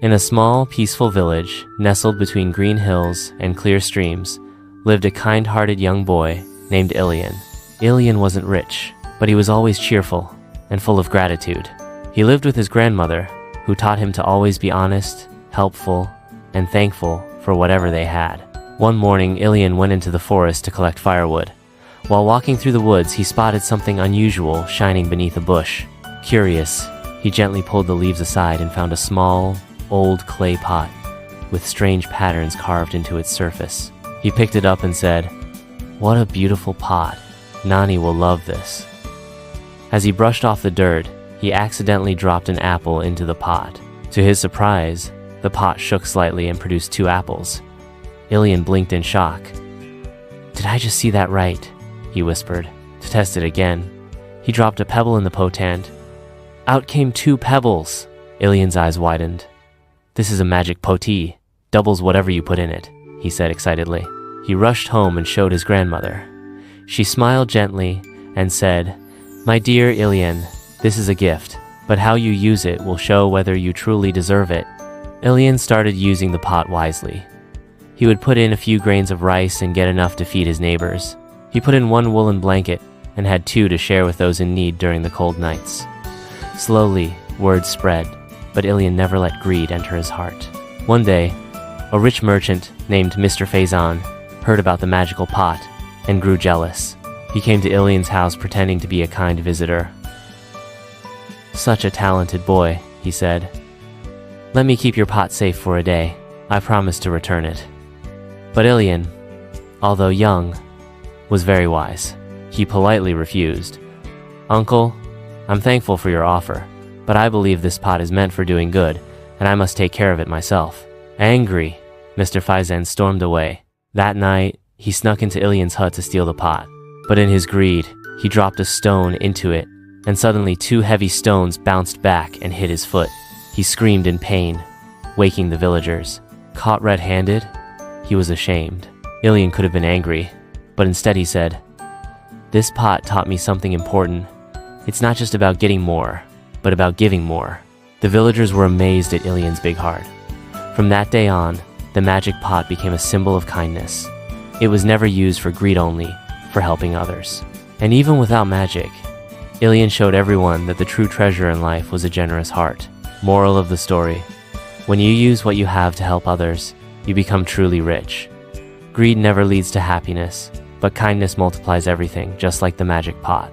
In a small, peaceful village, nestled between green hills and clear streams, lived a kind-hearted young boy named Ilyan. Ilyan wasn't rich, but he was always cheerful and full of gratitude. He lived with his grandmother, who taught him to always be honest, helpful, and thankful for whatever they had. One morning, Ilyan went into the forest to collect firewood. While walking through the woods, he spotted something unusual shining beneath a bush. Curious, he gently pulled the leaves aside and found a small, old clay pot with strange patterns carved into its surface. He picked it up and said, "What a beautiful pot. Nani will love this." As he brushed off the dirt, he accidentally dropped an apple into the pot. To his surprise, the pot shook slightly and produced 2 apples. Ilyan blinked in shock. "Did I just see that right?" he whispered. To test it again, he dropped a pebble in the potant. Out came 2 pebbles. Ilyan's eyes widened. "This is a magic poti. Doubles whatever you put in it," he said excitedly. He rushed home and showed his grandmother. She smiled gently and said, "My dear Ilyan, this is a gift, but how you use it will show whether you truly deserve it." Ilyan started using the pot wisely. He would put in a few grains of rice and get enough to feed his neighbors. He put in 1 woolen blanket and had 2 to share with those in need during the cold nights. Slowly, word spread, but Ilyan never let greed enter his heart. One day, a rich merchant named Mr. Faison heard about the magical pot and grew jealous. He came to Ilyan's house pretending to be a kind visitor. "Such a talented boy," he said. "Let me keep your pot safe for a day. I promise to return it." But Ilyan, although young, was very wise. He politely refused. "Uncle, I'm thankful for your offer, but I believe this pot is meant for doing good, and I must take care of it myself." Angry, Mr. Faison stormed away. That night, he snuck into Ilyan's hut to steal the pot. But in his greed, he dropped a stone into it, and suddenly 2 heavy stones bounced back and hit his foot. He screamed in pain, waking the villagers. Caught red-handed, he was ashamed. Ilyan could have been angry, but instead he said, "This pot taught me something important. It's not just about getting more, but about giving more." The villagers were amazed at Ilyan's big heart. From that day on, the magic pot became a symbol of kindness. It was never used for greed only, for helping others. And even without magic, Ilyan showed everyone that the true treasure in life was a generous heart. Moral of the story: when you use what you have to help others, you become truly rich. Greed never leads to happiness, but kindness multiplies everything, just like the magic pot.